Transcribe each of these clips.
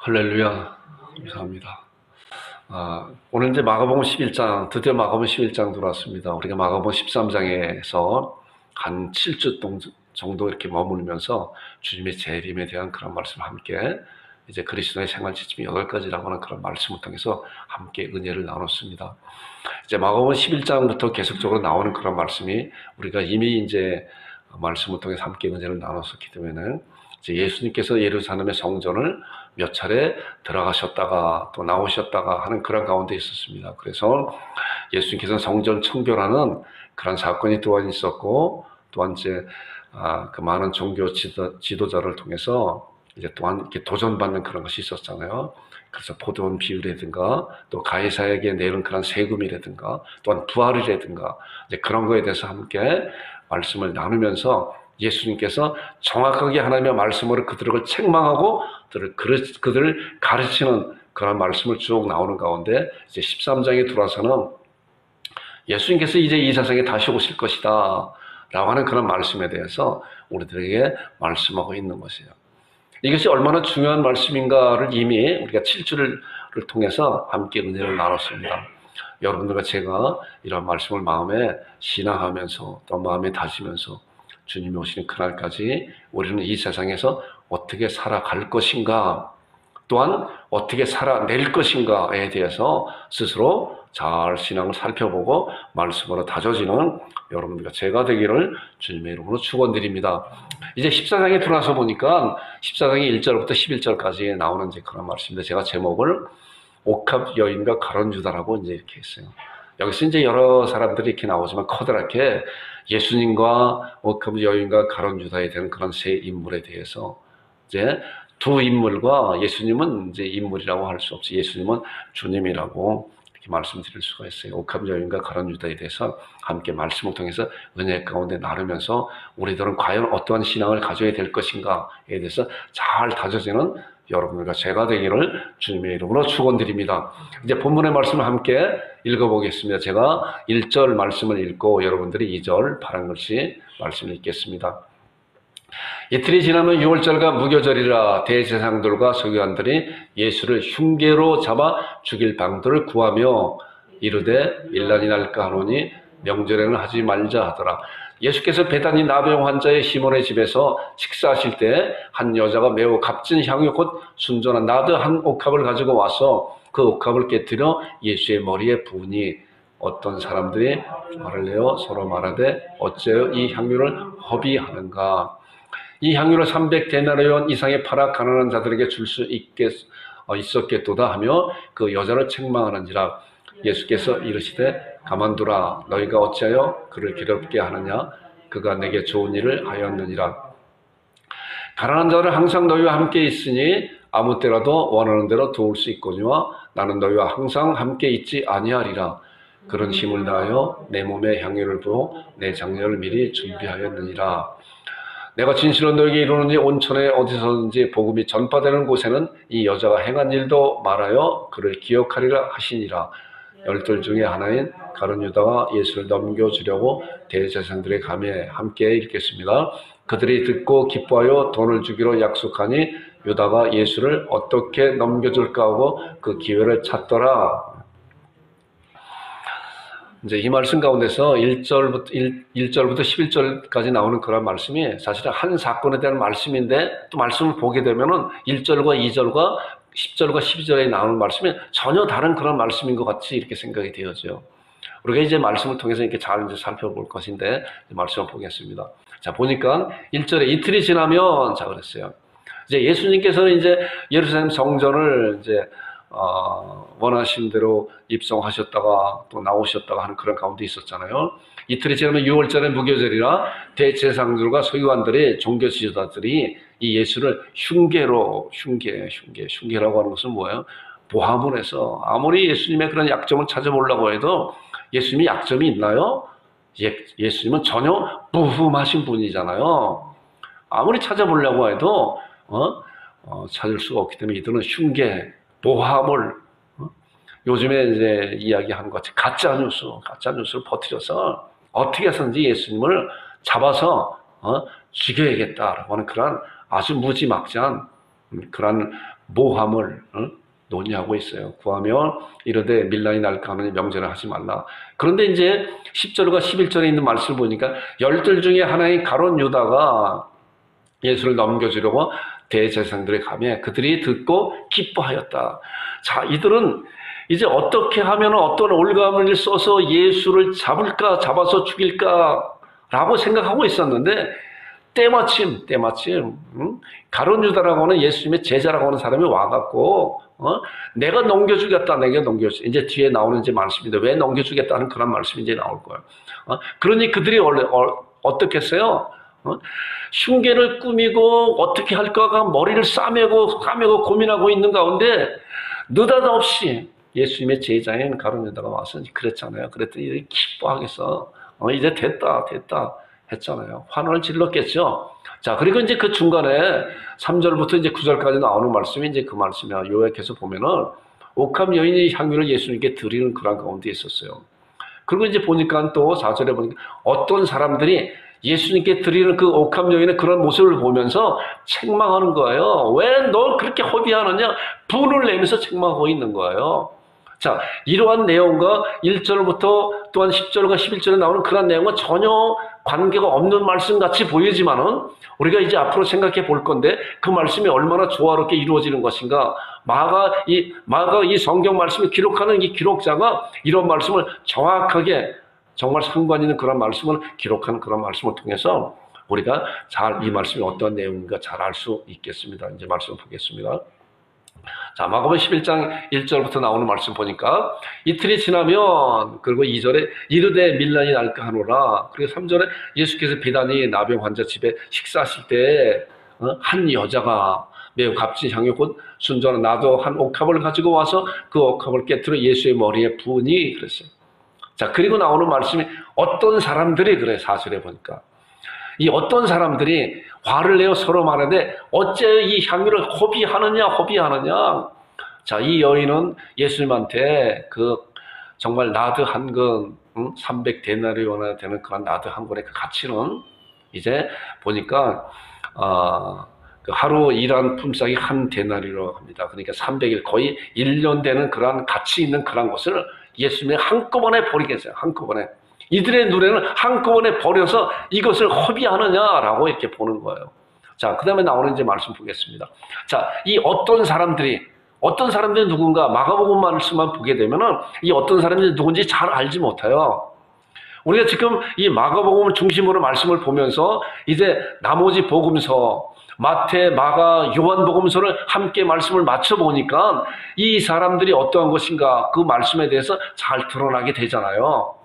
할렐루야. 감사합니다. 오늘 이제 마가복음 11장, 드디어 마가복음 11장 들어왔습니다. 우리가 마가복음 13장에서 한 7주 정도 이렇게 머물면서 주님의 재림에 대한 그런 말씀을 함께 이제 그리스도의 생활 지침 8가지라고 하는 그런 말씀을 통해서 함께 은혜를 나눴습니다. 이제 마가복음 11장부터 계속적으로 나오는 그런 말씀이 우리가 이미 이제 말씀을 통해서 함께 은혜를 나눴었기 때문에 이제 예수님께서 예루살렘의 성전을 몇 차례 들어가셨다가 또 나오셨다가 하는 그런 가운데 있었습니다. 그래서 예수님께서 성전 청결하는 그런 사건이 또한 있었고, 또한 이제 그 많은 종교 지도자를 통해서 이제 또한 이렇게 도전받는 그런 것이 있었잖아요. 그래서 포도원 비유라든가 또 가이사에게 내는 그런 세금이라든가 또한 부활이라든가 이제 그런 거에 대해서 함께 말씀을 나누면서 예수님께서 정확하게 하나님의 말씀으로 그들을 책망하고 그들을 가르치는 그런 말씀을 쭉 나오는 가운데 이제 13장에 들어와서는 예수님께서 이제 이 세상에 다시 오실 것이다 라고 하는 그런 말씀에 대해서 우리들에게 말씀하고 있는 것이에요. 이것이 얼마나 중요한 말씀인가를 이미 우리가 7주를 통해서 함께 은혜를 나눴습니다. 여러분들과 제가 이런 말씀을 마음에 신앙하면서 또 마음에 다지면서 주님이 오시는 그날까지 우리는 이 세상에서 어떻게 살아갈 것인가, 또한 어떻게 살아낼 것인가에 대해서 스스로 잘 신앙을 살펴보고 말씀으로 다져지는 여러분들과 제가 되기를 주님의 이름으로 축원드립니다. 이제 14장에 들어와서 보니까 14장의 1절부터 11절까지 나오는 이제 그런 말씀인데 제가 제목을 옥합 여인과 가론 유다라고 이제 이렇게 했어요. 여기서 이제 여러 사람들이 이렇게 나오지만 커다랗게 예수님과 옥합 여인과 가론 유다에 대한 그런 세 인물에 대해서 이제 두 인물과 예수님은 이제 인물이라고 할 수 없이 예수님은 주님이라고 이렇게 말씀드릴 수가 있어요. 옥합 여인과 가론 유다에 대해서 함께 말씀을 통해서 은혜 가운데 나누면서 우리들은 과연 어떠한 신앙을 가져야 될 것인가에 대해서 잘 다져지는 여러분들과 제가 되기를 주님의 이름으로 축원드립니다. 이제 본문의 말씀을 함께 읽어보겠습니다. 제가 1절 말씀을 읽고 여러분들이 2절 파란 글씨 말씀을 읽겠습니다. 이틀이 지나면 유월절과 무교절이라 대제사장들과 서기관들이 예수를 흉계로 잡아 죽일 방도를 구하며 이르되 일난이 날까 하노니 명절에는 하지 말자 하더라. 예수께서 베다니 나병 환자의 시몬의 집에서 식사하실 때 한 여자가 매우 값진 향유 곧 순전한 나드 한 옥합을 가지고 와서 그 옥합을 깨뜨려 예수의 머리에 부으니 어떤 사람들이 말을 내어 서로 말하되 어째요 이 향유를 허비하는가. 이 향유를 300데나리온 이상에 팔아 가난한 자들에게 줄 수 있었겠도다 하며 그 여자를 책망하는지라. 예수께서 이르시되 가만두라. 너희가 어찌하여 그를 괴롭게 하느냐. 그가 내게 좋은 일을 하였느니라. 가난한 자를 항상 너희와 함께 있으니 아무 때라도 원하는 대로 도울 수 있거니와 나는 너희와 항상 함께 있지 아니하리라. 그런 힘을 다하여 내 몸에 향유를 부어 내 장례를 미리 준비하였느니라. 내가 진실로 너에게 이르노니 온천에 어디서든지 복음이 전파되는 곳에는 이 여자가 행한 일도 말하여 그를 기억하리라 하시니라. 열둘 중에 하나인 가룟 유다가 예수를 넘겨주려고 대제사장들의 감에 함께 읽겠습니다. 그들이 듣고 기뻐하여 돈을 주기로 약속하니 유다가 예수를 어떻게 넘겨줄까 하고 그 기회를 찾더라. 이제 이 말씀 가운데서 1절부터 11절까지 나오는 그런 말씀이 사실은 한 사건에 대한 말씀인데 또 말씀을 보게 되면은 1절과 2절과 10절과 12절에 나오는 말씀이 전혀 다른 그런 말씀인 것 같이 이렇게 생각이 되어져요. 우리가 이제 말씀을 통해서 이렇게 잘 이제 살펴볼 것인데 말씀을 보겠습니다. 자, 보니까 1절에 이틀이 지나면 자 그랬어요. 이제 예수님께서는 이제 예루살렘 성전을 이제 원하신 대로 입성하셨다가 또 나오셨다가 하는 그런 가운데 있었잖아요. 이틀이 지나면 6월절에 무교절이라 대제사장들과 서기관들이 종교 지도자들이 이 예수를 흉계라고 하는 것은 뭐예요? 모함을 해서 아무리 예수님의 그런 약점을 찾아보려고 해도 예수님이 약점이 있나요? 예수님은 전혀 무흠하신 분이잖아요. 아무리 찾아보려고 해도 찾을 수가 없기 때문에 이들은 흉계, 모함을 요즘에 이제 이야기하는 것 같이 가짜 뉴스를 퍼뜨려서 어떻게 해서든지 예수님을 잡아서 죽여야겠다라고 하는 그런 아주 무지막지한 그런 모함을 논의하고 있어요. 구하며 이르되 밀란이 날까 하느니 명제를 하지 말라. 그런데 이제 10절과 11절에 있는 말씀을 보니까 열둘 중에 하나인 가룟 유다가 예수를 넘겨주려고 대제사장들에 가매 그들이 듣고 기뻐하였다. 자, 이들은 이제 어떻게 하면 어떤 올가문을 써서 예수를 잡아서 죽일까라고 생각하고 있었는데 때마침 가룟 유다라고 하는 예수님의 제자라고 하는 사람이 와갖고 내가 넘겨주겠다. 이제 뒤에 나오는 이제 말씀인데 왜 넘겨주겠다는 그런 말씀이 이제 나올 거예요. 그러니 그들이 어떻게 했어요? 흉계를 꾸미고 어떻게 할까가 머리를 까매고 고민하고 있는 가운데 느닷없이 예수님의 제자인 가룟 유다가 와서 그랬잖아요. 그랬더니 기뻐하겠어. 이제 됐다 했잖아요. 환호를 질렀겠죠. 자, 그리고 이제 그 중간에 3절부터 이제 9절까지 나오는 말씀이 이제 그 말씀이야. 요약해서 보면은 옥합 여인이 향유를 예수님께 드리는 그런 가운데 있었어요. 그리고 이제 보니까 또 4절에 보니까 어떤 사람들이 예수님께 드리는 그 옥합 여인의 그런 모습을 보면서 책망하는 거예요. 왜 널 그렇게 허비하느냐? 분을 내면서 책망하고 있는 거예요. 자, 이러한 내용과 1절부터 또한 10절과 11절에 나오는 그런 내용은 전혀 관계가 없는 말씀 같이 보이지만은 우리가 이제 앞으로 생각해 볼 건데 그 말씀이 얼마나 조화롭게 이루어지는 것인가. 마가 이 성경 말씀을 기록하는 이 기록자가 이런 말씀을 정확하게 정말 상관 있는 그런 말씀을 기록한 그런 말씀을 통해서 우리가 잘 이 말씀이 어떤 내용인가 잘 알 수 있겠습니다. 이제 말씀 보겠습니다. 자, 마가복음 11장 1절부터 나오는 말씀 보니까 이틀이 지나면 그리고 2절에 이르되 밀란이 날까 하노라. 그리고 3절에 예수께서 비단이 나병 환자 집에 식사하실 때 한 여자가 매우 값진 향유 곧 순전한 나도 한 옥합을 가지고 와서 그 옥합을 깨트려 예수의 머리에 부으니 그랬어요. 자, 그리고 나오는 말씀이 어떤 사람들이 그래. 4절에 보니까 이 어떤 사람들이 화를 내어 서로 말하되 어째 이 향유를 허비하느냐. 자, 이 여인은 예수님한테 그 정말 나드 한 근 300데나리온이나 되는 그런 나드 한 근의 그 가치는 이제 보니까 그 하루 일한 품삯이 한 데나리로 합니다. 그러니까 300일 거의 1년 되는 그런 가치 있는 그런 것을 예수님이 한꺼번에 버리겠어요. 한꺼번에. 이들의 눈에는 한꺼번에 버려서 이것을 허비하느냐라고 이렇게 보는 거예요. 자, 그 다음에 나오는 이제 말씀 보겠습니다. 자, 이 어떤 사람들이 누군가 마가복음 말씀만 보게 되면은 이 어떤 사람들이 누군지 잘 알지 못해요. 우리가 지금 이 마가복음을 중심으로 말씀을 보면서 이제 나머지 복음서, 마태, 마가, 요한복음서를 함께 말씀을 맞춰보니까 이 사람들이 어떠한 것인가 그 말씀에 대해서 잘 드러나게 되잖아요.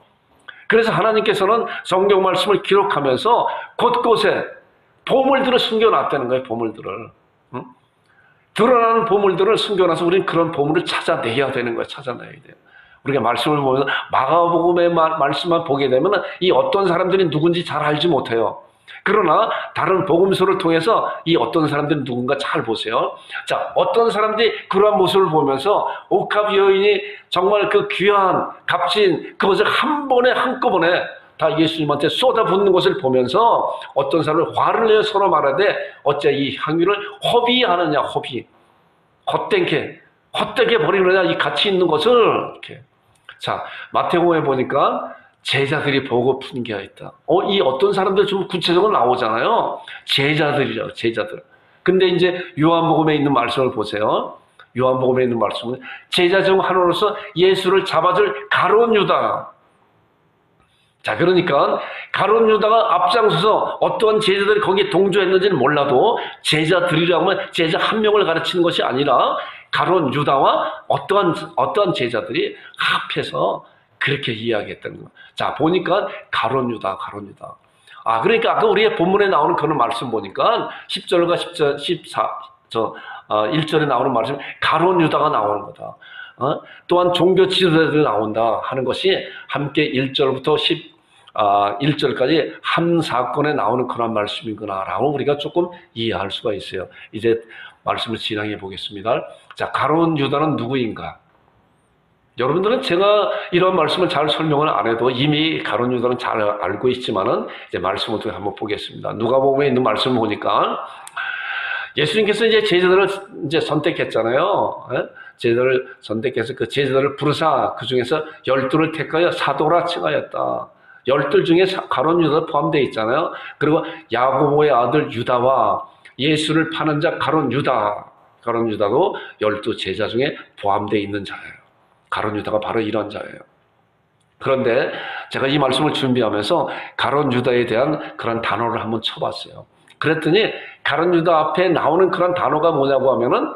그래서 하나님께서는 성경 말씀을 기록하면서 곳곳에 보물들을 숨겨놨다는 거예요. 보물들을. 드러나는 보물들을 숨겨놔서 우리는 그런 보물을 찾아내야 되는 거예요. 찾아내야 돼요. 우리가 말씀을 보면서 마가복음의 말씀만 보게 되면 이 어떤 사람들이 누군지 잘 알지 못해요. 그러나 다른 복음서를 통해서 이 어떤 사람들은 누군가 잘 보세요. 자, 어떤 사람들이 그러한 모습을 보면서 옥합 여인이 정말 그 귀한 값진 그것을 한꺼번에 다 예수님한테 쏟아붓는 것을 보면서 어떤 사람은 화를 내어 서로 말하되 어째 이 향유를 허비하느냐. 헛되게 버리느냐. 이 가치 있는 것을 이렇게. 자, 마태복음에 보니까 제자들이 보고 분개하였다. 이 어떤 사람들 좀 구체적으로 나오잖아요. 제자들이죠, 제자들. 근데 이제 요한복음에 있는 말씀을 보세요. 요한복음에 있는 말씀은 제자 중 하나로서 예수를 잡아줄 가룟 유다. 자, 그러니까 가룟 유다가 앞장서서 어떠한 제자들이 거기에 동조했는지는 몰라도 제자들이라고 하면 제자 한 명을 가르치는 것이 아니라 가룟 유다와 어떠한 제자들이 합해서 그렇게 이야기했다는 거. 자, 보니까 가룟 유다. 그러니까 아까 우리의 본문에 나오는 그런 말씀 보니까 10절과 1절에 나오는 말씀, 가룟 유다가 나오는 거다. 또한 종교 지도자들이 나온다 하는 것이 함께 1절부터 1절까지 한 사건에 나오는 그런 말씀이구나라고 우리가 조금 이해할 수가 있어요. 이제 말씀을 진행해 보겠습니다. 자, 가룟 유다는 누구인가? 여러분들은 제가 이런 말씀을 잘 설명을 안 해도 이미 가룟 유다는 잘 알고 있지만은 이제 말씀을 통해 한번 보겠습니다. 누가복음에 있는 말씀을 보니까 예수님께서 이제 제자들을 이제 선택했잖아요. 예? 제자들을 선택해서 그 제자들을 부르사 그 중에서 12를 택하여 사도라 칭하였다. 12 중에 가룟 유다도 포함되어 있잖아요. 그리고 야고보의 아들 유다와 예수를 파는 자 가룟 유다도 12 제자 중에 포함되어 있는 자예요. 가룟 유다가 바로 이런 자예요. 그런데 제가 이 말씀을 준비하면서 가룟 유다에 대한 그런 단어를 한번 쳐봤어요. 그랬더니 가룟 유다 앞에 나오는 그런 단어가 뭐냐고 하면은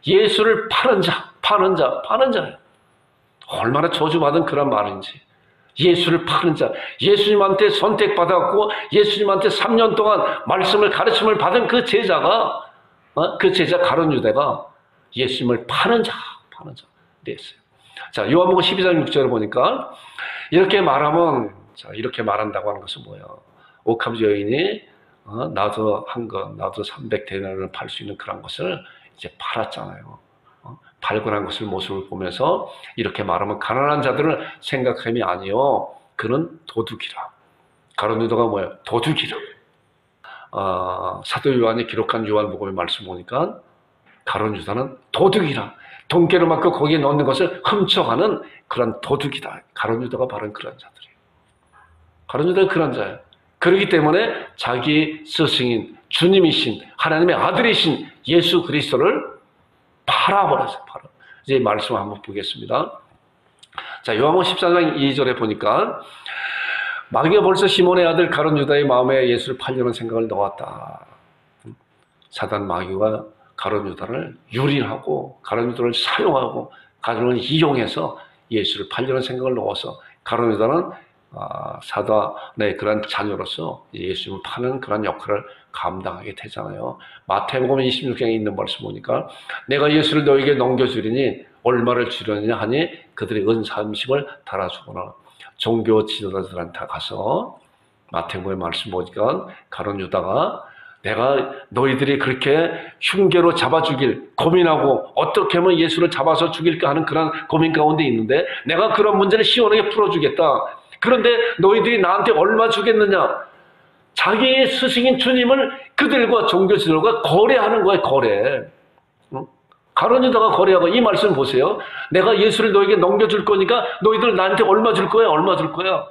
예수를 파는 자예요. 얼마나 저주받은 그런 말인지. 예수를 파는 자, 예수님한테 선택받았고 예수님한테 3년 동안 말씀을 가르침을 받은 그 제자가 그 제자 가룟 유다가 예수님을 파는 자 그랬어요. 자, 요한복음 12장 6절을 보니까 이렇게 말하면, 자, 이렇게 말한다고 하는 것은 뭐예요? 옥합 여인이 나도 300데나리온을 팔 수 있는 그런 것을 이제 팔았잖아요. 발굴한 것을 모습을 보면서 이렇게 말하면 가난한 자들을 생각함이 아니요, 그는 도둑이라. 가룟 유다가 뭐예요? 도둑이라. 사도 요한이 기록한 요한복음의 말씀 보니까 가룟 유다는 도둑이라. 돈깨를 맞고 거기에 넣는 것을 훔쳐가는 그런 도둑이다. 가룟 유다가 바로 그런 자들이에요. 가룟 유다가 그런 자예요. 그렇기 때문에 자기 스승인 주님이신 하나님의 아들이신 예수 그리스도를 팔아버렸어요. 이제 말씀을 한번 보겠습니다. 자, 요한복음 14장 2절에 보니까 마귀가 벌써 시몬의 아들 가룟 유다의 마음에 예수를 팔려는 생각을 넣었다. 사단 마귀가 가룟 유다를 유린하고 가룟 유다를 사용하고 가룟 유다를 이용해서 예수를 팔려는 생각을 넣어서 가룟 유다는 사단의 그런 자녀로서 예수님을 파는 그런 역할을 감당하게 되잖아요. 마태복음 26장에 있는 말씀 보니까 내가 예수를 너에게 넘겨주리니 얼마를 주려느냐 하니 그들이 은 30을 달아주거나 종교 지도자들한테 가서 마태복음의 말씀 보니까 가룟 유다가 내가 너희들이 그렇게 흉계로 잡아 죽일 고민하고 어떻게 하면 예수를 잡아서 죽일까 하는 그런 고민 가운데 있는데 내가 그런 문제를 시원하게 풀어주겠다. 그런데 너희들이 나한테 얼마 주겠느냐? 자기의 스승인 주님을 그들과 종교 지도자가 거래하는 거예요. 거래. 가룟 유다가 거래하고 이 말씀 보세요. 내가 예수를 너에게 넘겨줄 거니까 너희들 나한테 얼마 줄 거야? 얼마 줄 거야?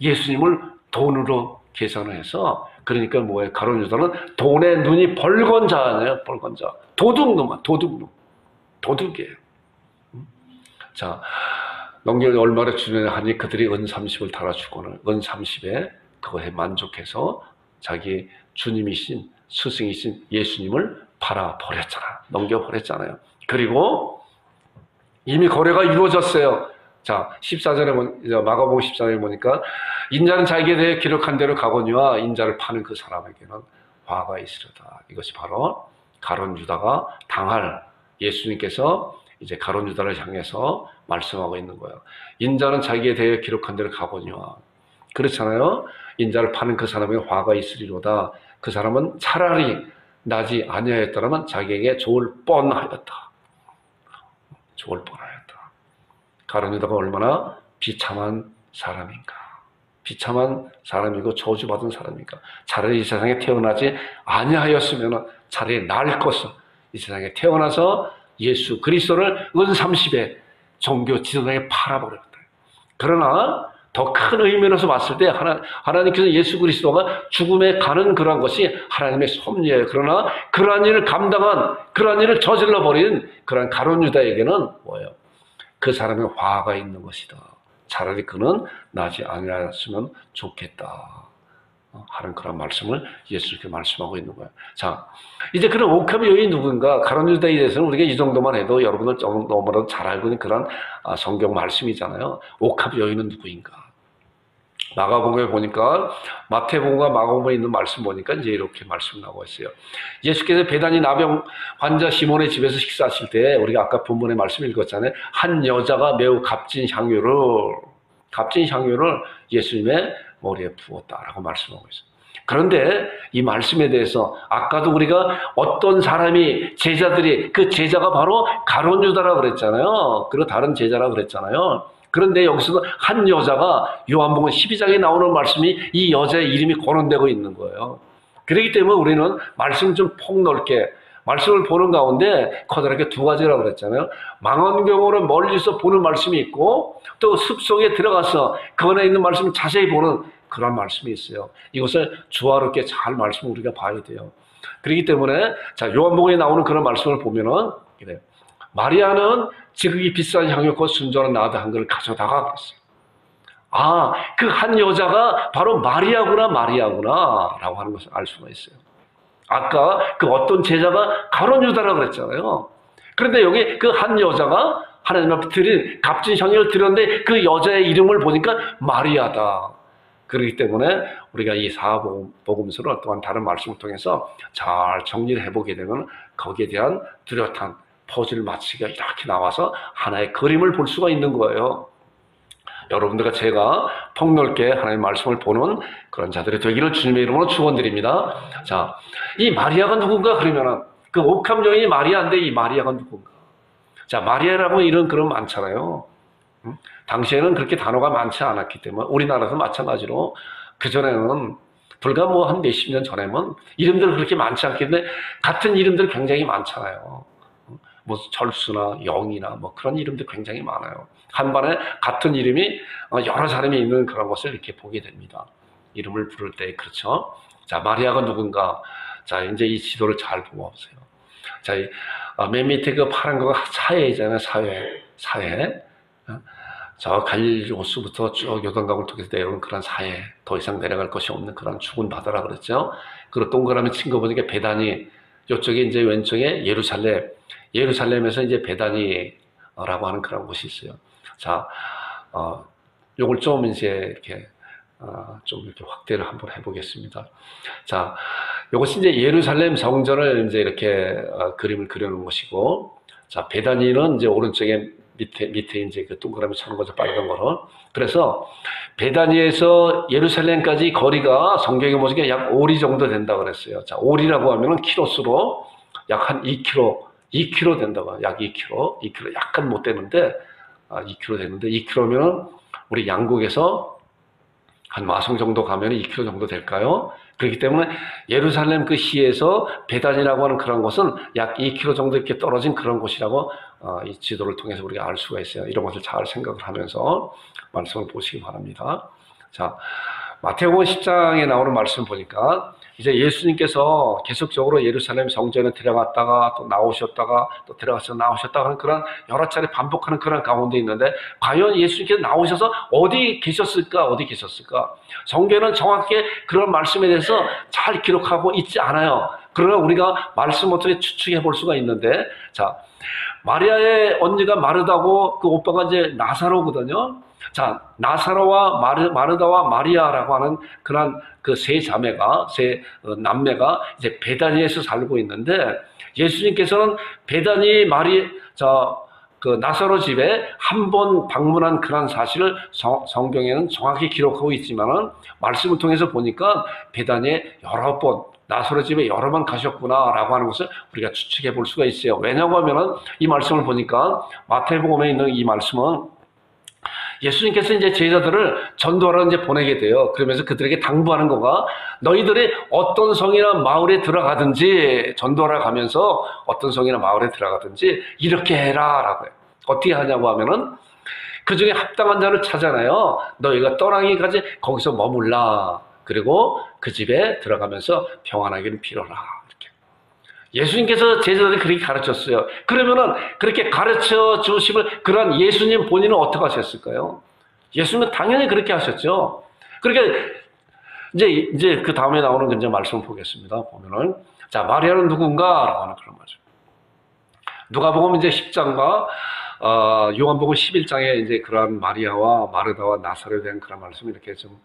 예수님을 돈으로 계산을 해서 그러니까 뭐예요? 가룟 유다는 돈에 눈이 벌건 자잖아요. 벌건 자. 도둑놈아. 도둑이에요. 자, 넘겨 얼마를 주느냐 하니 그들이 은 30을 달아주고는 은 30에 그거에 만족해서 자기 주님이신 스승이신 예수님을 팔아버렸잖아. 넘겨버렸잖아요. 그리고 이미 거래가 이루어졌어요. 자, 14절에 마가복음 14절에 보니까 인자는 자기에 대해 기록한 대로 가거니와 인자를 파는 그 사람에게는 화가 있으려다. 이것이 바로 가룟 유다가 당할 예수님께서 이제 가룟 유다를 향해서 말씀하고 있는 거예요. 인자는 자기에 대해 기록한 대로 가거니와. 그렇잖아요. 인자를 파는 그 사람에게 화가 있으리로다. 그 사람은 차라리 나지 아니하였더라면 자기에게 좋을 뻔하였다. 좋을 뻔하였다. 가룟 유다가 얼마나 비참한 사람인가. 비참한 사람이고 저주받은 사람인가. 차라리 이 세상에 태어나지 아니하였으면 차라리 나을 것을 이 세상에 태어나서 예수 그리스도를 은 30에 종교 지도자에 팔아버렸다. 그러나 더 큰 의미로서 봤을 때 하나님께서 예수 그리스도가 죽음에 가는 그러한 것이 하나님의 섭리예요. 그러나 그러한 일을 감당한, 그러한 일을 저질러버린 그러한 가룟 유다에게는 뭐예요? 그 사람의 화가 있는 것이다. 차라리 그는 나지 아니하였으면 좋겠다 하는 그런 말씀을 예수님께 말씀하고 있는 거예요. 자, 이제 그런 옥합 여인이 누군가? 가룟 유다에 대해서는 우리가 이 정도만 해도 여러분들 너무나도 잘 알고 있는 그런 성경 말씀이잖아요. 옥합 여인은 누구인가? 마가복음에 보니까 마태복음과 마가복음에 있는 말씀 보니까 이제 이렇게 말씀 나오고 있어요. 예수께서 베다니 나병 환자 시몬의 집에서 식사하실 때 우리가 아까 본문의 말씀 읽었잖아요. 한 여자가 매우 값진 향유를 예수님의 머리에 부었다라고 말씀하고 있어요. 그런데 이 말씀에 대해서 아까도 우리가 어떤 사람이 제자들이 그 제자가 바로 가룟 유다라고 그랬잖아요. 그리고 다른 제자라고 그랬잖아요. 그런데 여기서도 한 여자가 요한복음 12장에 나오는 말씀이 이 여자의 이름이 거론되고 있는 거예요. 그렇기 때문에 우리는 말씀 좀 폭넓게 말씀을 보는 가운데 커다랗게 두 가지라고 그랬잖아요. 망원경으로 멀리서 보는 말씀이 있고 또 숲속에 들어가서 그 안에 있는 말씀을 자세히 보는 그런 말씀이 있어요. 이것을 조화롭게 잘 말씀을 우리가 봐야 돼요. 그렇기 때문에 자 요한복음에 나오는 그런 말씀을 보면은 그래요. 마리아는 지극히 비싼 향유고 순전한 나드 한 그릇을 가져다가 그랬어요. 아, 그 한 여자가 바로 마리아구나 라고 하는 것을 알 수가 있어요. 아까 그 어떤 제자가 가룟 유다라고 그랬잖아요. 그런데 여기 그 한 여자가 하나님 앞에 드린 값진 향유를 드렸는데 그 여자의 이름을 보니까 마리아다. 그렇기 때문에 우리가 이 사복음서를 또한 다른 말씀을 통해서 잘 정리를 해보게 되면 거기에 대한 뚜렷한 퍼즐 마치기가 이렇게 나와서 하나의 그림을 볼 수가 있는 거예요. 여러분들과 제가 폭넓게 하나님의 말씀을 보는 그런 자들이 되기를 주님의 이름으로 축원드립니다. 자, 이 마리아가 누군가 그러면은 그 옥합 여인이 마리아인데 이 마리아가 누군가? 자, 마리아라고 이런 그런 많잖아요. 당시에는 그렇게 단어가 많지 않았기 때문에 우리나라도 마찬가지로 그 전에는 불과 뭐 한 몇십 년 전에는 이름들 그렇게 많지 않기 때문에 같은 이름들 굉장히 많잖아요. 뭐 철수나 영이나 뭐 그런 이름들 굉장히 많아요. 한반에 같은 이름이 여러 사람이 있는 그런 것을 이렇게 보게 됩니다. 이름을 부를 때 그렇죠. 자, 마리아가 누군가? 자, 이제 이 지도를 잘 보고 보세요. 자, 맨 밑에 그 파란 거가 사해잖아요. 사해. 저 갈릴리 호수부터 쭉 요단강을 통해서 내려오는 그런 사해, 더 이상 내려갈 것이 없는 그런 죽은 바다라 그랬죠. 그리고 동그라미 친 거 보니까 베다니, 이쪽에 이제 왼쪽에 예루살렘에서 이제 베다니라고 하는 그런 곳이 있어요. 자, 요걸 좀 이제 이렇게 좀 이렇게 확대를 한번 해보겠습니다. 자, 요것이 이제 예루살렘 성전을 이제 이렇게 그림을 그려놓은 것이고, 자, 베다니는 이제 오른쪽에 밑에 이제 그 동그라미 쳐놓은 거죠, 빨간 거로. 그래서 베다니에서 예루살렘까지 거리가 성경에 보시기에 약 5리 정도 된다고 그랬어요. 자, 5리라고 하면은 키로수로 약 한 2km 된다고, 약 2km 약간 못 되는데, 2km 되는데, 2km면은 우리 양국에서 한 마성 정도 가면 2km 정도 될까요? 그렇기 때문에 예루살렘 그 시에서 베단이라고 하는 그런 곳은 약 2km 정도 이렇게 떨어진 그런 곳이라고 이 지도를 통해서 우리가 알 수가 있어요. 이런 것을 잘 생각을 하면서 말씀을 보시기 바랍니다. 자, 마태복음 10장에 나오는 말씀을 보니까 이제 예수님께서 계속적으로 예루살렘 성전에 들어갔다가 또 나오셨다가 또 들어가서 나오셨다가 하는 그런 여러 차례 반복하는 그런 가운데 있는데 과연 예수님께서 나오셔서 어디 계셨을까? 성경은 정확하게 그런 말씀에 대해서 잘 기록하고 있지 않아요. 그러나 우리가 말씀을 통해 추측해 볼 수가 있는데, 자, 마리아의 언니가 마르다고 그 오빠가 이제 나사로거든요. 자, 나사로와 마르다와 마리아라고 하는 그런 그 세 남매가 이제 베다니에서 살고 있는데, 예수님께서는 베다니 그 나사로 집에 한 번 방문한 그런 사실을 성경에는 정확히 기록하고 있지만은 말씀을 통해서 보니까 베다니에 여러 번, 나사로 집에 여러 번 가셨구나라고 하는 것을 우리가 추측해 볼 수가 있어요. 왜냐고 하면은 이 말씀을 보니까 마태복음에 있는 이 말씀은 예수님께서 이제 제자들을 전도하러 이제 보내게 돼요. 그러면서 그들에게 당부하는 거가 너희들이 어떤 성이나 마을에 들어가든지 전도하러 가면서 어떤 성이나 마을에 들어가든지 이렇게 해라라고 해요. 어떻게 하냐고 하면은 그 중에 합당한 자를 찾아내요. 너희가 떠나기까지 거기서 머물라. 그리고 그 집에 들어가면서 평안하기를 빌어라. 예수님께서 제자들이 그렇게 가르쳤어요. 그러면은 그렇게 가르쳐 주심을 그런 예수님 본인은 어떻게 하셨을까요? 예수님은 당연히 그렇게 하셨죠. 그렇게 이제 그 다음에 나오는 이제 말씀을 보겠습니다. 보면은 자, 마리아는 누군가라고 하는 그런 말씀. 누가복음 이제 10장과 요한복음 11장에 이제 그런 마리아와 마르다와 나사로에 대한 그런 말씀이 이렇게 좀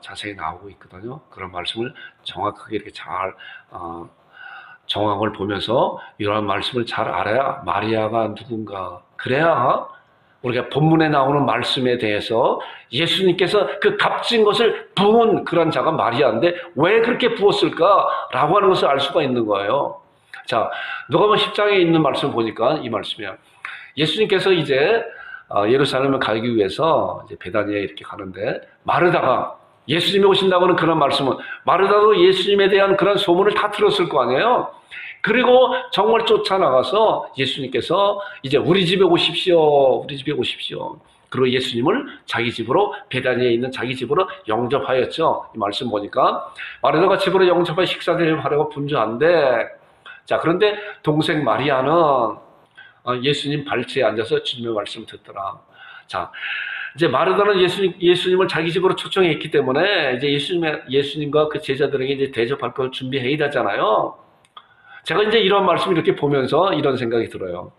자세히 나오고 있거든요. 그런 말씀을 정확하게 이렇게 잘 정황을 보면서 이러한 말씀을 잘 알아야 마리아가 누군가, 그래야 우리가 본문에 나오는 말씀에 대해서 예수님께서 그 값진 것을 부은 그런 자가 마리아인데 왜 그렇게 부었을까라고 하는 것을 알 수가 있는 거예요. 자, 누가복음 10장에 있는 말씀을 보니까 이 말씀이야. 예수님께서 이제 예루살렘을 가기 위해서 이제 베다니에 이렇게 가는데 마르다가 예수님이 오신다고는 그런 말씀은 마르다도 예수님에 대한 그런 소문을 다 들었을 거 아니에요. 그리고 정말 쫓아나가서 예수님께서 이제 우리 집에 오십시오. 우리 집에 오십시오. 그리고 예수님을 자기 집으로 베다니에 있는 자기 집으로 영접하였죠. 이 말씀 보니까 마르다가 집으로 영접하여 식사를 하려고 분주한데 자 그런데 동생 마리아는 예수님 발치에 앉아서 주님의 말씀 듣더라. 자 이제 마르다는 예수님을 자기 집으로 초청했기 때문에 이제 예수님과 그 제자들에게 이제 대접할 걸 준비해야 되잖아요. 제가 이제 이런 말씀을 이렇게 보면서 이런 생각이 들어요.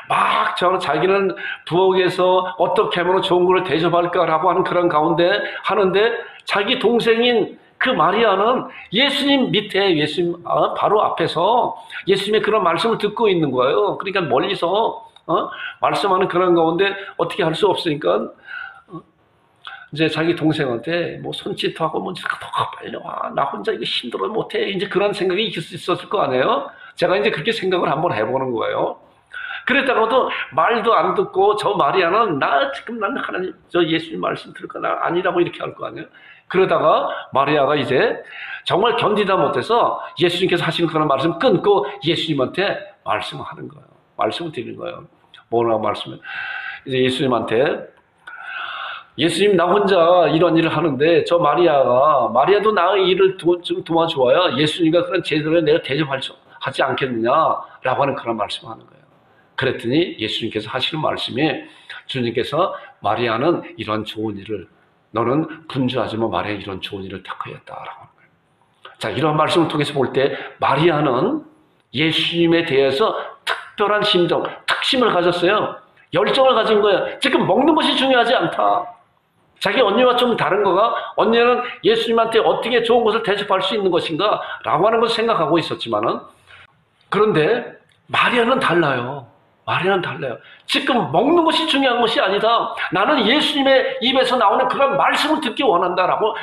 막 자기는 부엌에서 어떻게 하면 좋은 걸 대접할까라고 하는 그런 가운데 하는데 자기 동생인 그 마리아는 예수님 밑에 예수님 바로 앞에서 예수님의 그런 말씀을 듣고 있는 거예요. 그러니까 멀리서 말씀하는 그런 가운데 어떻게 할 수 없으니까 이제 자기 동생한테 뭐 손짓하고 뭐 더 빨리 와. 나 혼자 이거 힘들어 못해. 이제 그런 생각이 있었을 거 아니에요? 제가 이제 그렇게 생각을 한번 해보는 거예요. 그랬다가도 말도 안 듣고 저 마리아는 난 하나님 저 예수님 말씀 들을 거 나 아니라고 이렇게 할 거 아니에요. 그러다가 마리아가 이제 정말 견디다 못해서 예수님께서 하시는 그런 말씀 끊고 예수님한테 말씀을 하는 거예요. 말씀을 드리는 거예요. 뭐라고 말씀을 이제 예수님한테 예수님 나 혼자 이런 일을 하는데 저 마리아도 나의 일을 좀 도와줘야 예수님과 그런 제대로 내가 대접하지 않겠느냐라고 하는 그런 말씀을 하는 거예요. 그랬더니 예수님께서 하시는 말씀이 주님께서 마리아는 이런 좋은 일을 너는 분주하지만 마리아 이런 좋은 일을 택하였다라고 하는 거예요. 자 이런 말씀을 통해서 볼 때 마리아는 예수님에 대해서 특별한 심정, 특심을 가졌어요. 열정을 가진 거예요. 지금 먹는 것이 중요하지 않다. 자기 언니와 좀 다른 거가 언니는 예수님한테 어떻게 좋은 것을 대접할 수 있는 것인가 라고 하는 것을 생각하고 있었지만은 그런데 마리아는 달라요. 마리아는 달라요. 지금 먹는 것이 중요한 것이 아니다. 나는 예수님의 입에서 나오는 그런 말씀을 듣기 원한다라고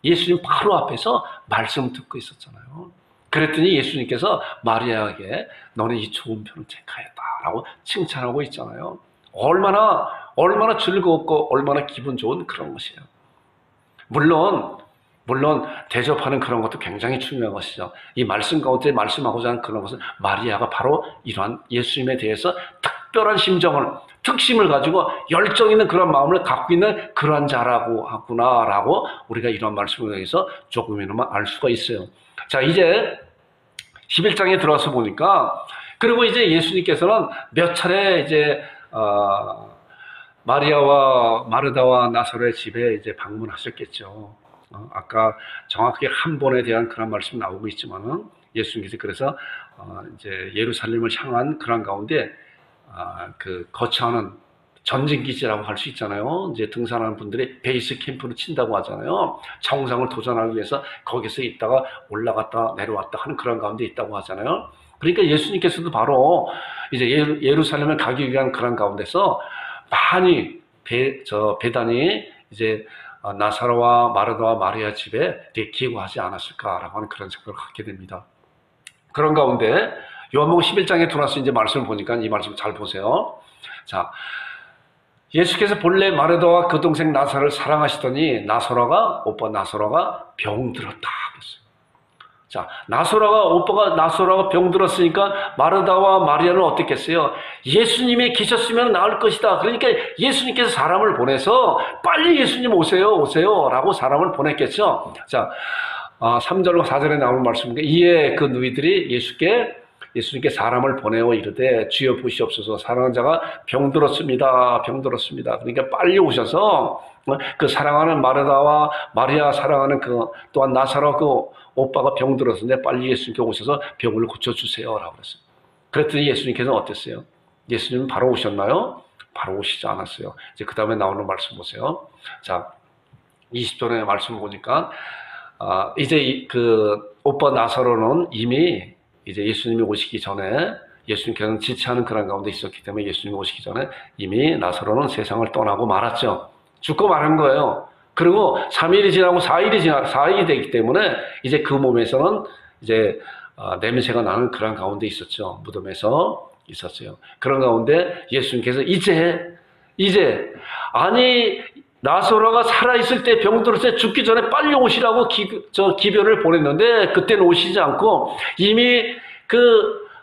예수님 바로 앞에서 말씀을 듣고 있었잖아요. 그랬더니 예수님께서 마리아에게 너는 이 좋은 편을 택하였다라고 칭찬하고 있잖아요. 얼마나 즐겁고 얼마나 기분 좋은 그런 것이에요. 물론 대접하는 그런 것도 굉장히 중요한 것이죠. 이 말씀 가운데 말씀하고자 하는 그런 것은 마리아가 바로 이러한 예수님에 대해서 특별한 심정을 특심을 가지고 열정 있는 그런 마음을 갖고 있는 그러한 자라고 하구나라고 우리가 이런 말씀을 통해서 조금이나마 알 수가 있어요. 자 이제 11장에 들어와서 보니까 그리고 이제 예수님께서는 몇 차례 이제 마리아와 마르다와 나사로의 집에 이제 방문하셨겠죠. 아까 정확하게 한 번에 대한 그런 말씀이 나오고 있지만은 예수님께서 그래서 이제 예루살렘을 향한 그런 가운데 그 거처하는 전진기지라고 할 수 있잖아요. 이제 등산하는 분들이 베이스 캠프를 친다고 하잖아요. 정상을 도전하기 위해서 거기서 있다가 올라갔다 내려왔다 하는 그런 가운데 있다고 하잖아요. 그러니까 예수님께서도 바로 이제 예루살렘을 가기 위한 그런 가운데서 많이 베다니 이제 나사로와 마르다와 마리아 집에 기고하지 않았을까라고 하는 그런 생각을 갖게 됩니다. 그런 가운데 요한복음 11장에 들어와서 이제 말씀을 보니까 이 말씀 잘 보세요. 자, 예수께서 본래 마르다와 그 동생 나사로를 사랑하시더니 오빠 나사로가 병들었다 그랬어요. 자, 오빠가 나사로가 병들었으니까 마르다와 마리아는 어떻겠어요? 예수님이 계셨으면 나을 것이다. 그러니까 예수님께서 사람을 보내서 빨리 예수님 오세요 라고 사람을 보냈겠죠. 자, 3절과 4절에 나오는 말씀인데 이에 그 누이들이 예수님께 사람을 보내어 이르되 주여 보시옵소서 사랑하는 자가 병들었습니다. 그러니까 빨리 오셔서 그 사랑하는 마르다와 마리아 사랑하는 그 또한 나사로 그 오빠가 병들었는데 빨리 예수님께 오셔서 병을 고쳐주세요 라고 그랬어요. 그랬더니 예수님께서는 어땠어요? 예수님은 바로 오셨나요? 바로 오시지 않았어요. 이제 그 다음에 나오는 말씀 보세요. 자, 20절의 말씀 보니까 이제 그 오빠 나사로는 이미 이제 예수님이 오시기 전에 예수님께서는 지체하는 그런 가운데 있었기 때문에 예수님이 오시기 전에 이미 나사로는 세상을 떠나고 말았죠. 죽고 마른 거예요. 그리고 3일이 지나고 4일이 되기 때문에 이제 그 몸에서는 이제 냄새가 나는 그런 가운데 있었죠. 무덤에서 있었어요. 그런 가운데 예수님께서 이제 아니 나사로가 살아있을 때 병들었을 때 죽기 전에 빨리 오시라고 기별을 보냈는데 그때는 오시지 않고 이미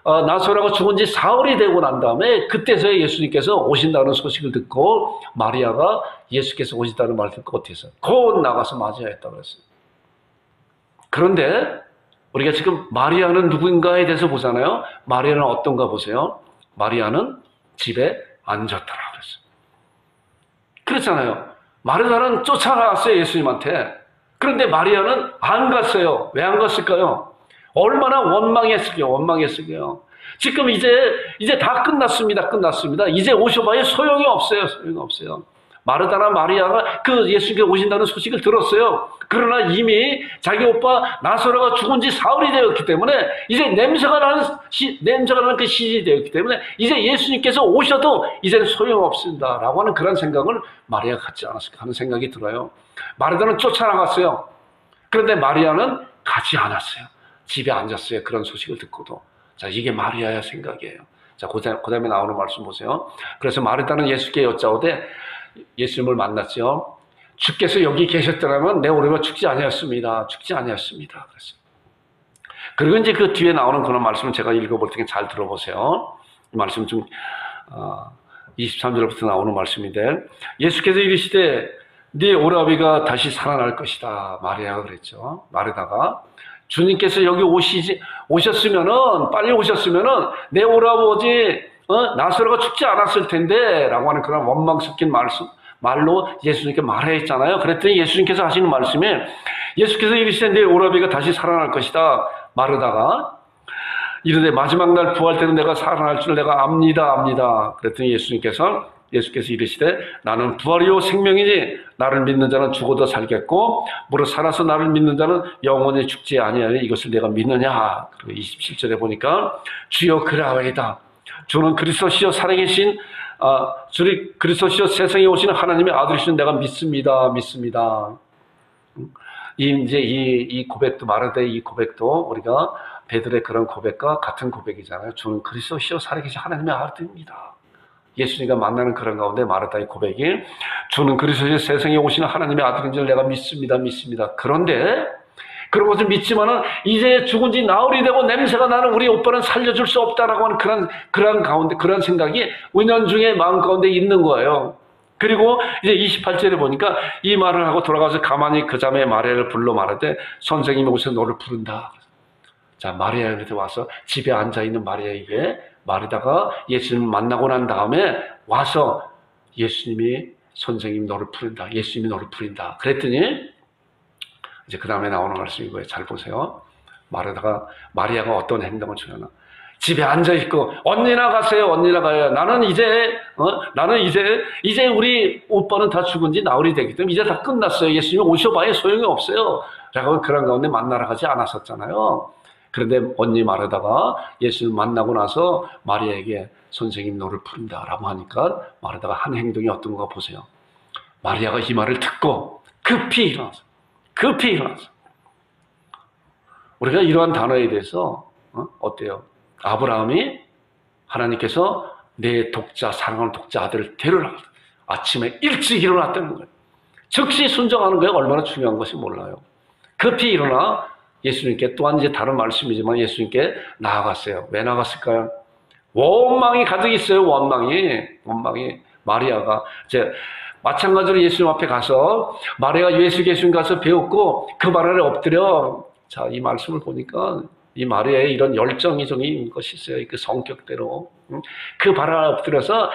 나사로가 죽은 지 사흘이 되고 난 다음에 그때서야 예수님께서 오신다는 소식을 듣고 마리아가 예수께서 오신다는 말을 듣고 어떻게 했어요? 곧 나가서 맞이하였다고 그랬어요. 그런데 우리가 지금 마리아는 누구인가에 대해서 보잖아요. 마리아는 어떤가 보세요. 마리아는 집에 앉았더라 그랬어요. 그렇잖아요. 마르다는 쫓아나갔어요, 예수님한테. 그런데 마리아는 안 갔어요. 왜 안 갔을까요? 얼마나 원망했을까요? 지금 이제 다 끝났습니다. 이제 오셔봐야 소용이 없어요. 마르다나 마리아가 예수님께 오신다는 소식을 들었어요. 그러나 이미 자기 오빠 나사로가 죽은 지 사흘이 되었기 때문에 이제 냄새가 나는 그 시즌이 되었기 때문에 이제 예수님께서 오셔도 이제는 소용없습니다. 라고 하는 그런 생각을 마리아가 갖지 않았을까 하는 생각이 들어요. 마르다는 쫓아나갔어요. 그런데 마리아는 가지 않았어요. 집에 앉았어요. 그런 소식을 듣고도. 자, 이게 마리아의 생각이에요. 자, 그 다음에 나오는 말씀 보세요. 그래서 마르다는 예수께 여짜오되 예수님을 만났죠. 주께서 여기 계셨더라면 내 오래가 죽지 아니었습니다. 그랬어요. 그리고 이제 그 뒤에 나오는 그런 말씀을 제가 읽어볼 테니 잘 들어보세요. 이 말씀 좀 23절부터 나오는 말씀인데 예수께서 이르시되 네 오라비가 다시 살아날 것이다. 마리아가 그랬죠. 마르다가 주님께서 여기 빨리 오셨으면은 내 오라버지 나사로가 죽지 않았을 텐데 라고 하는 그런 원망 섞인 말로 예수님께 말했잖아요. 그랬더니 예수님께서 하시는 말씀이 예수께서 이르시되 내 오라비가 다시 살아날 것이다. 마르다가 이르되 마지막 날 부활 때는 내가 살아날 줄 내가 압니다. 그랬더니 예수께서 이르시되 나는 부활이요 생명이니 나를 믿는 자는 죽어도 살겠고 무릇 살아서 나를 믿는 자는 영원히 죽지 아니하니 이것을 내가 믿느냐. 그리고 27절에 보니까 주여 그라오이다. 주는 그리스도시요 살아계신 주님 그리스도시요 세상에 오시는 하나님의 아들이신 내가 믿습니다. 이 고백도 마르다의 이 고백도 우리가 베드로의 그런 고백과 같은 고백이잖아요. 주는 그리스도시요 살아계신 하나님의 아들입니다. 예수님과 만나는 그런 가운데 마르다의 고백이 주는 그리스도시요 세상에 오시는 하나님의 아들인 줄 내가 믿습니다. 그런데 그런 것을 믿지만은 이제 죽은 지 나흘이 되고 냄새가 나는 우리 오빠는 살려줄 수 없다라고 하는 그런 가운데 그런 생각이 은연중에 마음 가운데 있는 거예요. 그리고 이제 28절에 보니까 이 말을 하고 돌아가서 가만히 그 자매 마리아를 불러 말하되 선생님이 오셔서 너를 부른다. 자, 마리아한테 와서 집에 앉아 있는 마리아에게 마르다가 예수님을 만나고 난 다음에 와서 예수님이 너를 부른다. 그랬더니 이제 그 다음에 나오는 말씀이 이거예요. 잘 보세요. 마리아가 어떤 행동을 취하나. 집에 앉아있고, 언니나 가세요. 나는 이제 우리 오빠는 다 죽은 지 나흘이 되기 때문에 이제 다 끝났어요. 예수님이 오셔봐야 소용이 없어요. 라고 그런 가운데 만나러 가지 않았었잖아요. 그런데 언니 마르다가 예수님을 만나고 나서 마리아에게 선생님 너를 부른다 라고 하니까 마르다가 한 행동이 어떤 거 보세요. 마리아가 이 말을 듣고 급히 일어났어요. 우리가 이러한 단어에 대해서 어때요? 아브라함이 하나님께서 내 사랑하는 독자 아들을 데려라. 아침에 일찍 일어났다는 거예요. 즉시 순종하는 거예요. 얼마나 중요한 것이 몰라요. 급히 일어나 예수님께 또한 이제 다른 말씀이지만 예수님께 나아갔어요. 왜 나갔을까요? 원망이 가득 있어요. 원망이 마리아가 이제 마찬가지로 예수님 앞에 가서 마리아가 예수님 가서 배웠고 그 발 아래 엎드려. 자, 이 말씀을 보니까 이 마리아의 이런 열정이 것이 있어요. 그 성격대로. 그 발 아래 엎드려서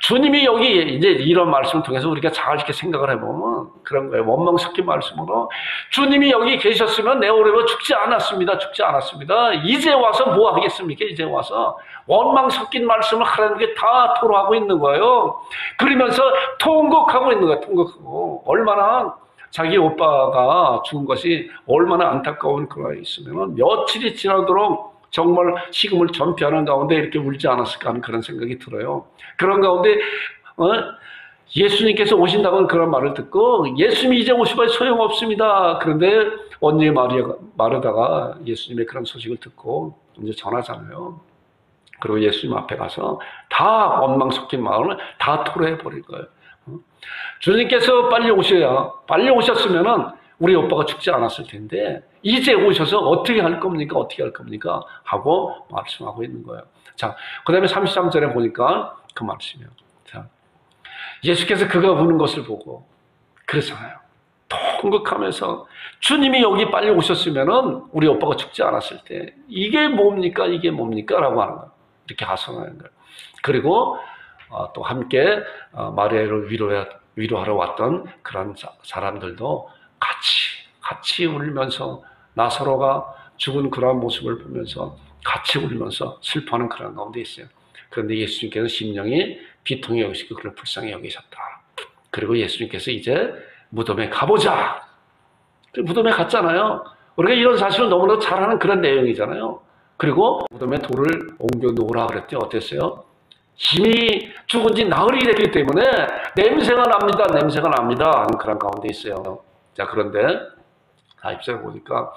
주님이 여기 이제 이런 말씀을 통해서 우리가 잘 이렇게 생각을 해보면 그런 거예요. 원망 섞인 말씀으로 주님이 여기 계셨으면 내 오래가 죽지 않았습니다. 이제 와서 뭐 하겠습니까? 이제 와서 원망 섞인 말씀을 하나님께 다 토로하고 있는 거예요. 그러면서 통곡하고 있는 거예요. 통곡하고 얼마나 자기 오빠가 죽은 것이 얼마나 안타까운 그가 있으면 며칠이 지나도록 정말 식음을 전폐하는 가운데 이렇게 울지 않았을까 하는 그런 생각이 들어요. 그런 가운데 예수님께서 오신다고는 그런 말을 듣고 예수님이 이제 오시면 소용없습니다. 그런데 언니 마르다가 예수님의 그런 소식을 듣고 이제 전하잖아요. 그리고 예수님 앞에 가서 다 원망 섞인 마음을 다 토로해 버릴 거예요. 주님께서 빨리 오셨으면은 우리 오빠가 죽지 않았을 텐데 이제 오셔서 어떻게 할 겁니까? 어떻게 할 겁니까? 하고 말씀하고 있는 거예요. 자, 그 다음에 33절에 보니까 그 말씀이에요. 자, 예수께서 그가 우는 것을 보고 그러잖아요. 통곡하면서 주님이 여기 빨리 오셨으면은 우리 오빠가 죽지 않았을 때 이게 뭡니까? 이게 뭡니까? 라고 하는 거예요. 이렇게 하소연하는 거예요. 그리고 또 함께 마리아를 위로하러 왔던 그런 사람들도 같이 울면서 나사로가 죽은 그런 모습을 보면서 같이 울면서 슬퍼하는 그런 가운데 있어요. 그런데 예수님께서 심령이 비통히 여기시고 그를 불쌍히 여기셨다. 그리고 예수님께서 이제 무덤에 가보자. 무덤에 갔잖아요. 우리가 이런 사실을 너무나 잘 아는 그런 내용이잖아요. 그리고 무덤에 돌을 옮겨 놓으라 그랬더니 어땠어요? 이미 죽은 지 나흘이 됐기 때문에 냄새가 납니다 하는 그런 가운데 있어요. 자, 그런데 40절에 보니까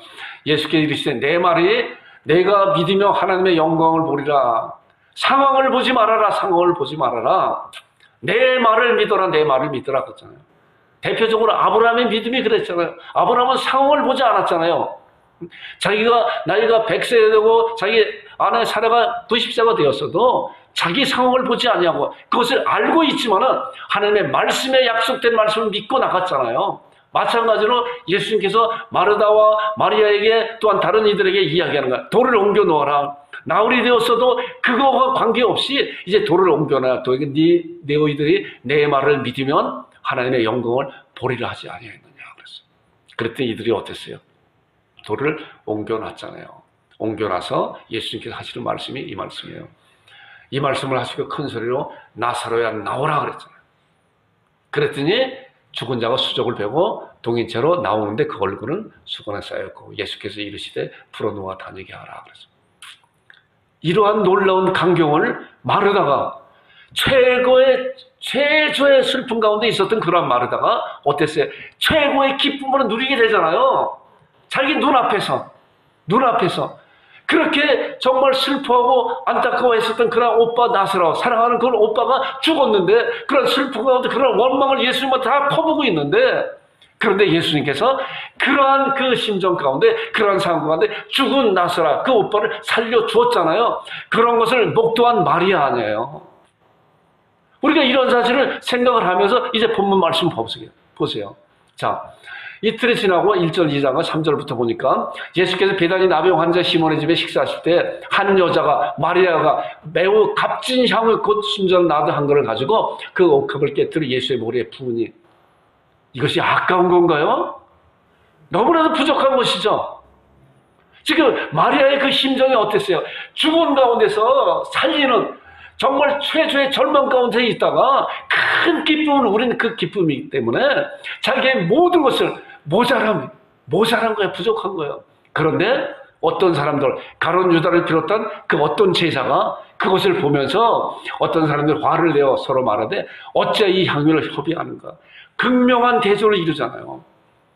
예수께서 이르시되 내 말이 내가 믿으며 하나님의 영광을 보리라. 상황을 보지 말아라. 내 말을 믿어라 그랬잖아요. 대표적으로 아브라함의 믿음이 그랬잖아요. 아브라함은 상황을 보지 않았잖아요. 자기가 나이가 100세 되고 자기 아내 사라가 90세가 되었어도 자기 상황을 보지 아니하고 그것을 알고 있지만은 하나님의 말씀에 약속된 말씀을 믿고 나갔잖아요. 마찬가지로 예수님께서 마르다와 마리아에게 또한 다른 이들에게 이야기하는 거야. 돌을 옮겨 놓아라. 나흘이 되었어도 그거와 관계없이 이제 돌을 옮겨놔. 너희들이 내 말을 믿으면 하나님의 영광을 보리라 하지 아니하였느냐 그랬어요. 그랬더니 이들이 어땠어요? 돌을 옮겨놨잖아요. 옮겨놔서 예수님께서 하시는 말씀이 이 말씀이에요. 이 말씀을 하시고 큰 소리로 나사로야 나오라 그랬잖아요. 그랬더니 죽은 자가 수족을 베고 동인채로 나오는데 그 얼굴은 수건에 쌓였고 예수께서 이르시되 풀어놓아 다니게 하라 그랬어요. 이러한 놀라운 광경을 마르다가 최초의 슬픔 가운데 있었던 그런 마르다가 어땠어요? 최고의 기쁨을 누리게 되잖아요. 자기 눈앞에서 그렇게 정말 슬퍼하고 안타까워했었던 그런 오빠 나사로 사랑하는 그런 오빠가 죽었는데 그런 슬픔 가운데 그런 원망을 예수님은 다 퍼부고 있는데 그런데 예수님께서 그러한 그 심정 가운데 그러한 상황 가운데 죽은 나사로 그 오빠를 살려주었잖아요. 그런 것을 목도한 마리아 아니에요. 우리가 이런 사실을 생각을 하면서 이제 본문 말씀 보세요. 자, 이틀이 지나고 1절 2장과 3절부터 보니까 예수께서 베다니 나병 환자 시몬의 집에 식사하실 때 한 여자가 마리아가 매우 값진 향을 곧 순전 나드 한 거를 가지고 그 옥합을 깨뜨려 예수의 머리에 부으니 이것이 아까운 건가요? 너무나도 부족한 것이죠. 지금 마리아의 그 심정이 어땠어요? 죽은 가운데서 살리는 정말 최초의 절망 가운데 있다가 큰 기쁨을 우리는 그 기쁨이기 때문에 자기의 모든 것을 모자란 거예요. 부족한 거예요. 그런데 어떤 사람들, 가룟 유다를 비롯한 그 어떤 제자가 그것을 보면서 어떤 사람들 화를 내어 서로 말하되 어째 이 향유를 협의하는가. 극명한 대조를 이루잖아요.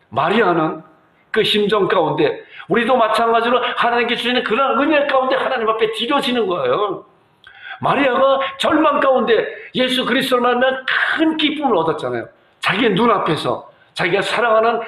마리아는 그 심정 가운데 우리도 마찬가지로 하나님께 주시는 그런 은혜 가운데 하나님 앞에 드려지는 거예요. 마리아가 절망 가운데 예수 그리스도를 만나면 큰 기쁨을 얻었잖아요. 자기의 눈앞에서 자기가 사랑하는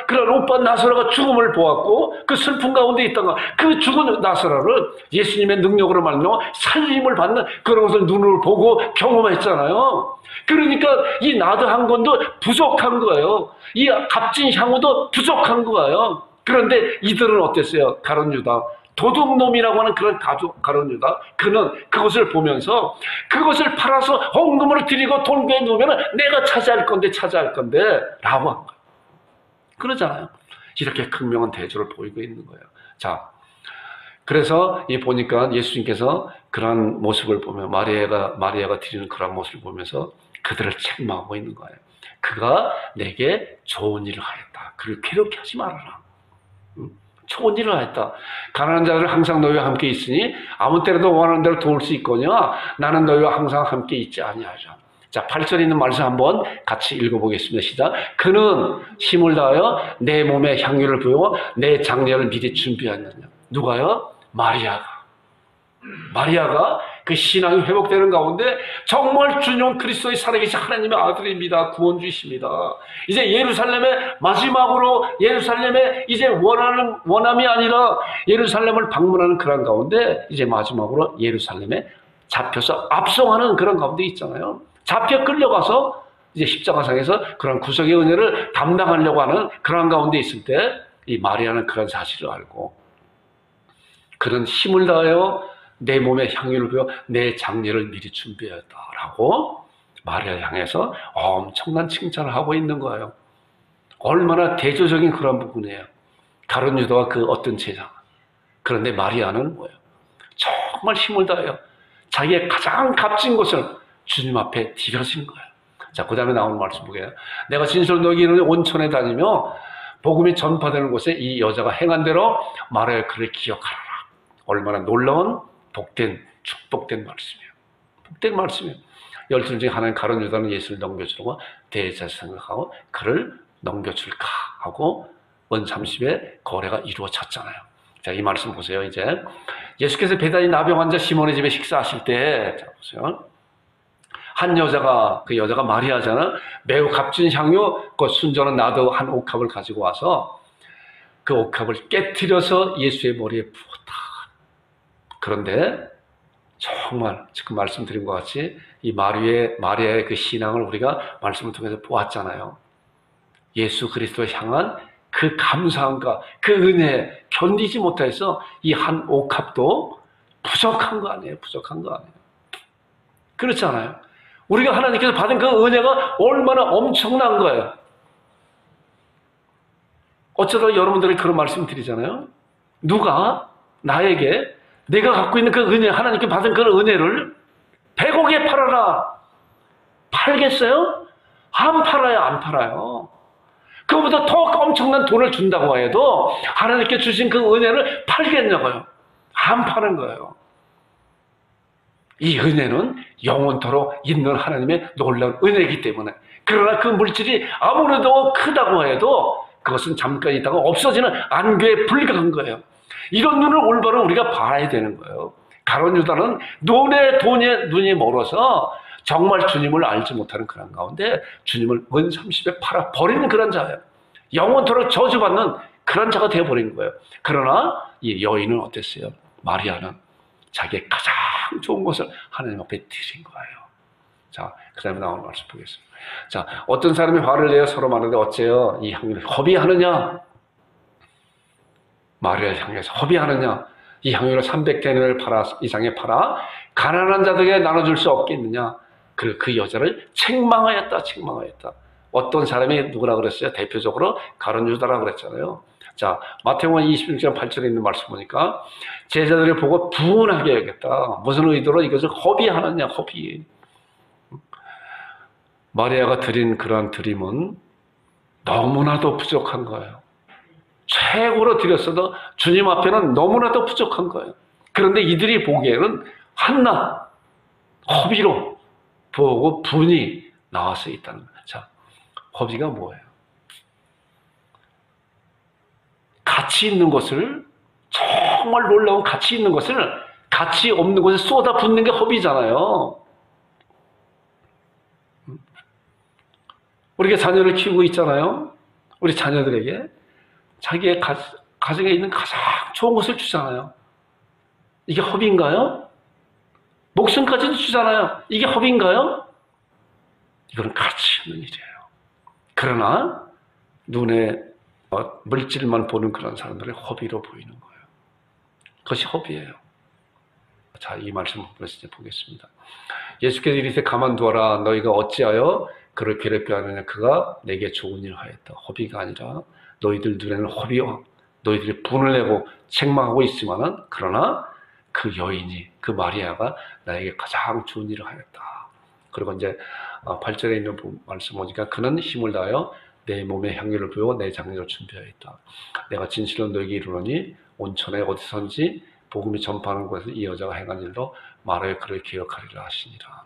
그런 오빠 나사로가 죽음을 보았고 그 슬픔 가운데 있다가 그 죽은 나사로를 예수님의 능력으로 말미암아 살림을 받는 그런 것을 눈으로 보고 경험했잖아요. 그러니까 이 나드 한 건도 부족한 거예요. 이 값진 향후도 부족한 거예요. 그런데 이들은 어땠어요? 가룟 유다 도둑놈이라고 하는 그런 가룟 유다 그는 그것을 보면서 그것을 팔아서 헌금으로 드리고 돈배에 놓으면 내가 차지할 건데 라고 한 거예요. 그러잖아요. 이렇게 극명한 대조를 보이고 있는 거예요. 자, 그래서 보니까 예수님께서 그런 모습을 보면 마리아가 드리는 그런 모습을 보면서 그들을 책망하고 있는 거예요. 그가 내게 좋은 일을 하였다. 그를 괴롭게 하지 말아라. 좋은 일을 하였다. 가난한 자들은 항상 너희와 함께 있으니 아무 때라도 원하는 대로 도울 수 있거니와 나는 너희와 항상 함께 있지 아니하리라. 자, 8절에 있는 말씀 한번 같이 읽어보겠습니다. 시작. 그는 힘을 다하여 내 몸에 향유를 부어 내 장례를 미리 준비하였느냐. 누가요? 마리아가 그 신앙이 회복되는 가운데 정말 주님은 그리스도의 살아계신 하나님의 아들입니다. 구원주이십니다. 이제 예루살렘에 마지막으로 예루살렘에 이제 원함이 아니라 예루살렘을 방문하는 그런 가운데 이제 마지막으로 예루살렘에 잡혀서 압송하는 그런 가운데 있잖아요. 잡혀 끌려가서 이제 십자가상에서 그런 구속의 은혜를 담당하려고 하는 그런 가운데 있을 때 이 마리아는 그런 사실을 알고 그런 힘을 다하여 내 몸에 향유를 부어 내 장례를 미리 준비했다라고 마리아를 향해서 엄청난 칭찬을 하고 있는 거예요. 얼마나 대조적인 그런 부분이에요. 다른 유다와 그 어떤 제자. 그런데 마리아는 뭐예요? 정말 힘을 다해요. 자기의 가장 값진 것을 주님 앞에 드려진 거예요. 자, 그 다음에 나오는 말씀 보게요. 내가 진실로 너에게 이르노니 온천에 다니며 복음이 전파되는 곳에 이 여자가 행한 대로 마리아의 그를 기억하라. 얼마나 놀라운 복된 축복된 말씀이에요. 복된 말씀이에요. 12명 중에 하나는 가룟 유다는 예수를 넘겨주려고 대자 생각하고 그를 넘겨줄까 하고 은 30의 거래가 이루어졌잖아요. 자, 이 말씀 보세요. 이제 예수께서 베다니 나병 환자 시몬의 집에 식사하실 때, 자 보세요. 한 여자가, 그 여자가 마리아잖아. 매우 값진 향유, 그 순전한 나도 한 옥합을 가지고 와서 그 옥합을 깨트려서 예수의 머리에 부었다. 그런데 정말 지금 말씀드린 것 같이 이 마리아의 그 신앙을 우리가 말씀을 통해서 보았잖아요. 예수 그리스도를 향한 그 감사함과 그 은혜에 견디지 못해서 이 한 옥합도 부족한 거 아니에요? 부족한 거 아니에요? 그렇지 않아요? 우리가 하나님께서 받은 그 은혜가 얼마나 엄청난 거예요. 어쩌다 여러분들이 그런 말씀 드리잖아요. 누가 나에게 내가 갖고 있는 그 은혜, 하나님께 받은 그 은혜를 100억에 팔아라. 팔겠어요? 안 팔아요, 안 팔아요. 그거보다 더 엄청난 돈을 준다고 해도 하나님께 주신 그 은혜를 팔겠냐고요. 안 파는 거예요. 이 은혜는 영원토록 있는 하나님의 놀라운 은혜이기 때문에. 그러나 그 물질이 아무래도 크다고 해도 그것은 잠깐 있다가 없어지는 안개에 불과한 거예요. 이런 눈을 올바로 우리가 봐야 되는 거예요. 가룟 유다는 눈이 멀어서 정말 주님을 알지 못하는 그런 가운데 주님을 은 30에 팔아 버리는 그런 자예요. 영원토록 저주받는 그런 자가 되어버린 거예요. 그러나 이 여인은 어땠어요? 마리아는 자기의 가장 좋은 것을 하나님 앞에 드린 거예요. 자, 그 다음에 나오는 말씀 보겠습니다. 자, 어떤 사람이 화를 내어 서로 말하는데 어째요? 이 향유를 허비하느냐? 마리아를 향해서 허비하느냐? 이 향유를 300데나리온을 이상에 팔아 가난한 자들에게 나눠줄 수 없겠느냐? 그리고 그 여자를 책망하였다. 어떤 사람이 누구라 그랬어요? 대표적으로 가룟 유다라 그랬잖아요. 자, 마태복음 26장 8절에 있는 말씀 보니까 제자들을 보고 분하게 여겼다. 무슨 의도로 이것을 허비하느냐, 허비. 마리아가 드린 그러한 드림은 너무나도 부족한 거예요. 최고로 드렸어도 주님 앞에는 너무나도 부족한 거예요. 그런데 이들이 보기에는 한낱 허비로 보고 분이 나와서 있다는 거예요. 자, 허비가 뭐예요? 가치 있는 것을, 정말 놀라운 가치 있는 것을 가치 없는 곳에 쏟아붓는 게 허비잖아요. 우리가 자녀를 키우고 있잖아요. 우리 자녀들에게 자기의 가정에 있는 가장 좋은 것을 주잖아요. 이게 허비인가요? 목숨까지도 주잖아요. 이게 허비인가요? 이거는 가치 있는 일이에요. 그러나 눈에 물질만 보는 그런 사람들의 허비로 보이는 거예요. 그것이 허비예요. 자, 이 말씀을 보겠습니다. 예수께서 이르시되 가만두어라. 너희가 어찌하여 그를 괴롭게 하느냐? 그가 내게 좋은 일을 하였다. 허비가 아니라 너희들 눈에는 허비와 너희들이 분을 내고 책망하고 있지만은, 그러나 그 여인이, 그 마리아가 나에게 가장 좋은 일을 하였다. 그리고 이제 8절에 있는 말씀 보니까 그는 힘을 다하여 내 몸에 향유를 부어 내 장례를 준비하였다. 내가 진실로 너에게 이르노니 온천에 어디선지 복음이 전파하는 곳에서 이 여자가 행한 일로 마리아의 그를 기억하리라 하시니라.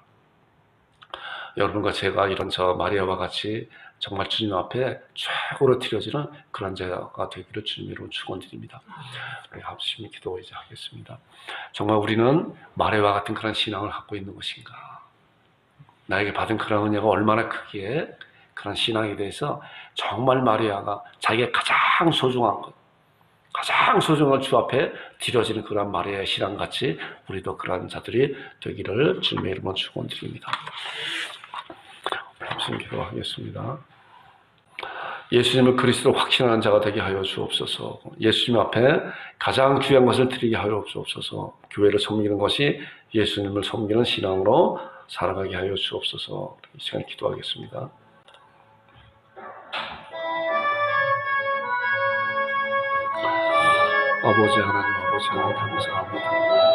여러분과 제가 이런 저 마리아와 같이 정말 주님 앞에 최고로 드려지는 그런 제가 되기를 주님으로 축원드립니다. 우리 합심히 기도 이제 하겠습니다. 정말 우리는 마리아와 같은 그런 신앙을 갖고 있는 것인가? 나에게 받은 그런 은혜가 얼마나 크기에 그런 신앙에 대해서 정말 마리아가 자기가 가장 소중한 것, 가장 소중한 주 앞에 드려지는 그런 마리아의 신앙같이 우리도 그러한 자들이 되기를 주님의 이름으로 축원드립니다. 합심 기도하겠습니다. 예수님을 그리스도 확신하는 자가 되게 하여 주옵소서. 예수님 앞에 가장 귀한 것을 드리게 하여 주옵소서. 교회를 섬기는 것이 예수님을 섬기는 신앙으로 살아가게 하여 주옵소서. 이 시간 기도하겠습니다. 아버지 하나님 감사합니다.